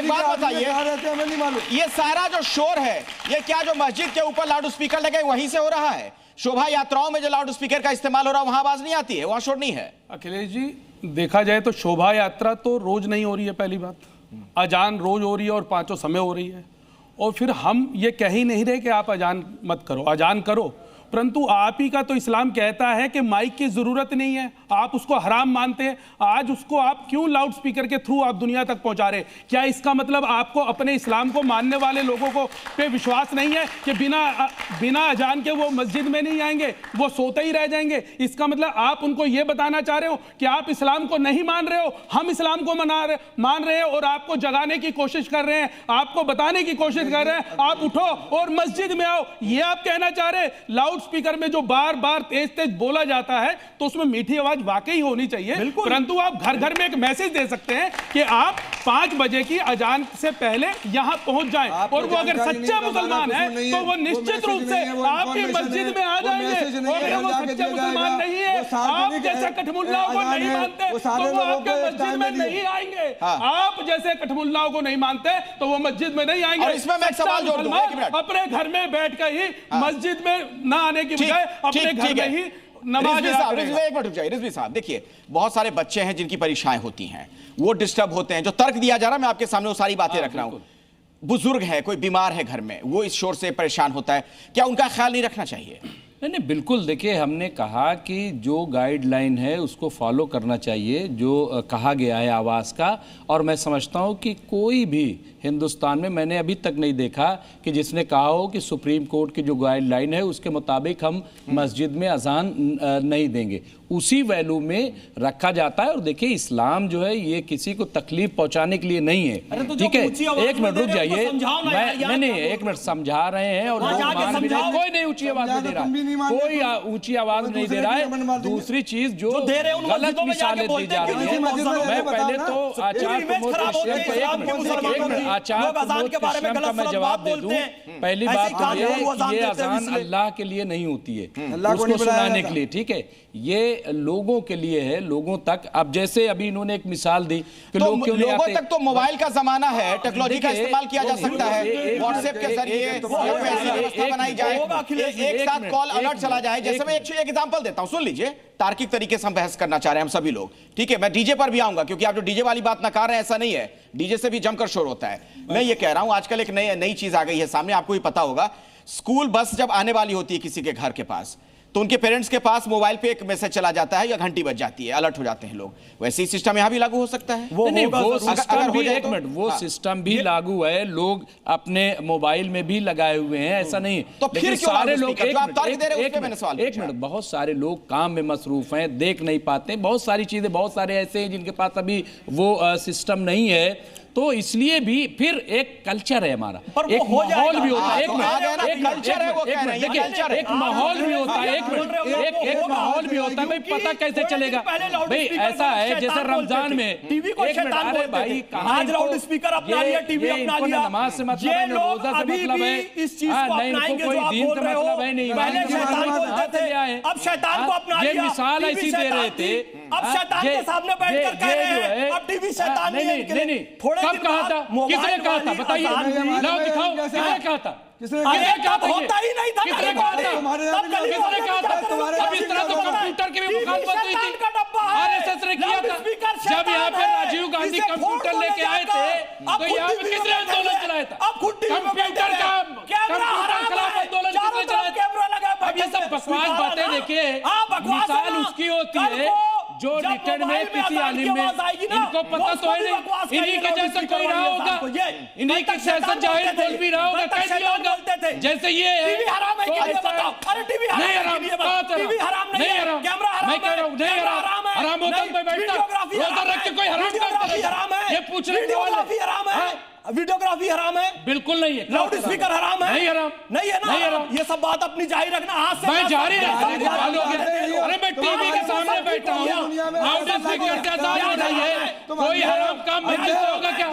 एक बात बताइए, हमें नहीं मालूम। ये सारा जो शोर है, ये क्या जो मस्जिद के ऊपर लाउड स्पीकर लगे वहीं से हो रहा है? शोभा यात्राओं में जो लाउड स्पीकर का इस्तेमाल हो रहा है वहां आवाज नहीं आती है, वहां शोर नहीं है? अखिलेश जी, देखा जाए तो शोभा यात्रा तो रोज नहीं हो रही है, पहली बात। अजान रोज हो रही है और पांचों समय हो रही है। और फिर हम ये कह ही नहीं रहे कि आप अजान मत करो, अजान करो, परंतु आप ही का तो इस्लाम कहता है कि माइक की जरूरत नहीं है, आप उसको हराम मानते हैं। आज उसको आप क्यों लाउड स्पीकर के थ्रू आप दुनिया तक पहुंचा रहे? क्या इसका मतलब आपको अपने इस्लाम को मानने वाले लोगों को पे विश्वास नहीं है कि बिना अजान के वो मस्जिद में नहीं आएंगे, वो सोते ही रह जाएंगे? इसका मतलब आप उनको ये बताना चाह रहे हो कि आप इस्लाम को नहीं मान रहे हो, हम इस्लाम को मान रहे हैं और आपको जगाने की कोशिश कर रहे हैं, आपको बताने की कोशिश कर रहे हैं आप उठो और मस्जिद में आओ, ये आप कहना चाह रहे हैं? लाउड स्पीकर में जो बार बार तेज तेज बोला जाता है तो उसमें मीठी आवाज वाकई होनी चाहिए, परंतु आप घर घर में एक मैसेज दे सकते हैं कि आप 5 बजे की अजान से पहले यहां पहुंच जाएं, और वो अगर सच्चा मुसलमान है तो वो निश्चित रूप से आपकी मस्जिद में आ जाएंगे। और अगर वो सच्चा मुसलमान नहीं है, आप जैसे कठमुल्लाओं को नहीं मानते तो वो आपके मस्जिद में नहीं आएंगे। आप जैसे कठमुल्लाओं को नहीं मानते तो वो मस्जिद में नहीं आएंगे। इसमें मैं एक सवाल जोड़ दूं, अपने घर में बैठ कर ही मस्जिद में ना आने की बजाय अपने घर में ही नमाज। एक मिनट रुक जाइए रिजवी साहब, देखिए बहुत सारे बच्चे हैं जिनकी परीक्षाएं होती हैं, वो डिस्टर्ब होते हैं, जो तर्क दिया जा रहा है मैं आपके सामने वो सारी बातें रख रहा हूं। बुजुर्ग है, कोई बीमार है घर में, वो इस शोर से परेशान होता है, क्या उनका ख्याल नहीं रखना चाहिए? नहीं, बिल्कुल। देखिए, हमने कहा कि जो गाइडलाइन है उसको फॉलो करना चाहिए, जो कहा गया है आवाज़ का। और मैं समझता हूँ कि कोई भी हिंदुस्तान में मैंने अभी तक नहीं देखा कि जिसने कहा हो कि सुप्रीम कोर्ट की जो गाइडलाइन है उसके मुताबिक हम मस्जिद में अजान नहीं देंगे, उसी वैल्यू में रखा जाता है। और देखिए, इस्लाम जो है ये किसी को तकलीफ पहुंचाने के लिए नहीं है, ठीक है? एक मिनट रुक जाइए, नहीं, एक मिनट समझा रहे हैं और कोई नहीं ऊंची आवाज में दे रहा है, कोई ऊंची आवाज नहीं दे रहा है। दूसरी चीज जो गलत मिसालें दी जा रही है, मैं पहले तो आचार्य प्रमोद का मैं जवाब दे दूं। पहली बात तो ये अजान अल्लाह के लिए नहीं होती है, उसको सुनाने के लिए, ठीक है? ये लोगों के लिए है, लोगों तक। अब जैसे अभी इन्होंने एक मिसाल दी कि तो लोगों तक तो मोबाइल का जमाना है, टेक्नोलॉजी का इस्तेमाल किया जा सकता है, व्हाट्सएप के जरिए ऐसी व्यवस्था बनाई जाए, एक साथ कॉल अलर्ट चला जाए। जैसे मैं एक एग्जांपल देता हूं, सुन लीजिए, तार्किक तरीके से हम बहस करना चाह रहे हैं हम सभी लोग, ठीक है? मैं डीजे पर भी आऊंगा क्योंकि आप जो डीजे वाली बात नकार रहे हैं ऐसा नहीं है, डीजे से भी जमकर शोर होता है। मैं ये कह रहा हूं आजकल एक नई चीज आ गई है सामने, आपको भी पता होगा। स्कूल बस जब आने वाली होती है किसी के घर के पास तो उनके पेरेंट्स के पास मोबाइल पे एक मैसेज चला जाता है या घंटी बज जाती है, अलर्ट हो जाते हैं लोग। वैसे ही सिस्टम यहां भी लागू हो सकता है? वो सिस्टम भी लागू है, लोग अपने मोबाइल में भी लगाए हुए हैं, ऐसा नहीं। तो फिर सारे लोग एक मिनट, बहुत सारे लोग काम में मसरूफ हैं, देख नहीं पाते, बहुत सारी चीजें, बहुत सारे ऐसे हैं जिनके पास अभी वो सिस्टम नहीं है, तो इसलिए भी फिर एक कल्चर है हमारा, एक माहौल भी होता है। एक माहौल भी होता है, एक माहौल भी होता है। भाई पता कैसे चलेगा? भाई ऐसा है जैसे रमजान में अरे भाई आज लाउड स्पीकर अपना लिया, टीवी अपना लिया, नमाज से मतलब है, रोजा से मतलब है, इस चीज को अपनाएंगे जो आप बोल रहे हो। पहले शैतान बोलते थे, अब शैतान को अपना लिया। ये मिसाल ऐसी दे रहे थे, अब शैतान के सामने बैठकर कह रहे हैं अब टीवी शैतान नहीं। कब कहा था? किसने कहा था? बताइए, लाओ दिखाओ, किसने कहा था? होता ही नहीं था। किसने कहा था? किसने कहा था? अब इस तरह तो कंप्यूटर की भी मुखालफत हुई थी, आरएसएस ने किया था। जब यहाँ पे राजीव गांधी कंप्यूटर लेके आए थे तो यहाँ पे किसने आंदोलन चलाया था? कंप्यूटर का खिलाफ आंदोलन किसने चलाया था? अब ये सब बकवास बातें देखिए, मिसाल उसकी होती है जो रिटर्न में किसी आलिम में, इनको पता तो है नहीं, इन्हीं के जैसा कोई रहा होगा, इन्हीं के जैसा जाहिर बोल भी रहा होगा, कैसे होगा? जैसे ये है टीवी हराम है कि बताओ? अरे टीवी नहीं हराम, टीवी हराम नहीं है, कैमरा हराम है, मैं कह रहा हूं नहीं हराम होता तो मैं बैठता, रोजा रख के कोई हराम करता है? ये पूछ रहे हैं, वीडियोग्राफी हराम है? बिल्कुल नहीं है। लाउड स्पीकर हराम है? नहीं हराम, नहीं है ना? नहीं हराम। ये सब बात अपनी जारी रखना, हाथ से मैं जारी रखता हूं। अरे मैं टीवी के सामने बैठा हूं, लाउड स्पीकर का आवाज हो रही है, कोई हराम काम मस्जिद में होगा क्या?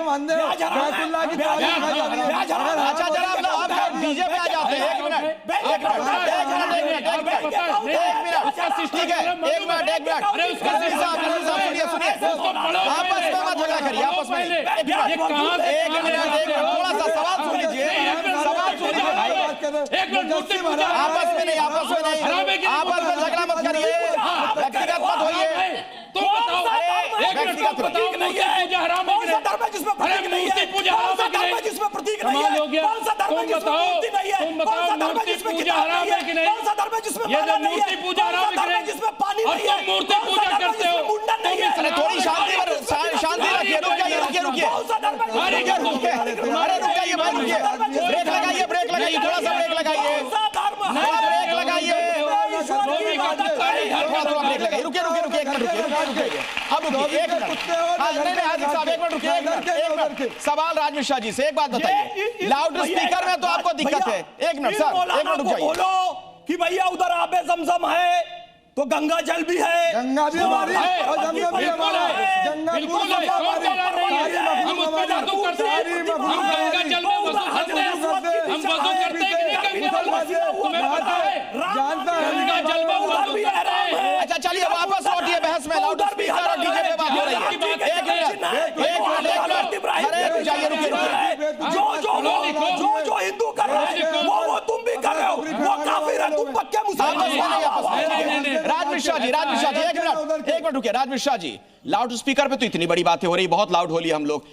अच्छा जनाब, आप डीजे पे आ जाते हैं। एक मिनट, ठीक है, एक मिनट। अरे उसका सुनिए, आपस में मत झगड़ा करिए, आपस में। थोड़ा सा सवाल सुन लीजिए, सवाल सुन लीजिए भाई। आपस में नहीं, आपस में झगड़ा मत करिए, व्यक्तिगत मत होइए। तुम बताओ, एक मिनट तुम बताओ, मूर्ति पूजा हराम है कि नहीं? मूर्ति पूजा हराम है कि नहीं? कमाल हो गया। तुम बताओ मूर्ति पूजा हराम है कि नहीं? ये जो मूर्ति पूजा हराम है कि नहीं? और तुम मूर्ति पूजा करते हो। अरे थोड़ी शांति रखिए, रुक जाइए, रुकिए। अरे रुक जाइए भाई, रुकिए। ब्रेक लगाइए, थोड़ा सा ब्रेक लगाइए, ब्रेक लगाइए। थोड़ा ब्रेक लगाइए, रुकिए, एक मिनट रुकिए। अब रुकिए, एक मिनट। हाँ, नहीं, हाजिर साहब, एक मिनट रुकिए, एक मिनट। सवाल राज मिश्रा जी से एक बात बताइए, लाउड स्पीकर में तो आपको दिक्कत है। एक मिनट सर, एक मिनट रुक जाइए। बोलो कि भैया उधर आबे जमजम है तो गंगा जल भी है, गंगा भी हमारी है और जमजम भी हमारा है। बिल्कुल है, कौन कह रहा नहीं है? हम उस पर वजू करते हैं, हम गंगा जल में वजू करते हैं, हम वजू करते हैं कि नहीं गंगा जल में? तुम्हें पता है जानता है गंगा जल में वजू करते हैं। अच्छा चलिए वापस लौटिए बहस में, लाउड स्पीकर और डीजे पे बात हो रही है। एक मिनट, अरे जाइए, रुकिए। जो हिंदू कर रहे हैं वो तुम भी कर रहे हो, वो काफिर है, तुम पक्के मुसलमान। राज मिश्रा जी, एक मिनट रुकिए। राज मिश्रा जी, लाउड स्पीकर पे तो इतनी बड़ी बातें हो रही, बहुत लाउड हो रही हम लोग।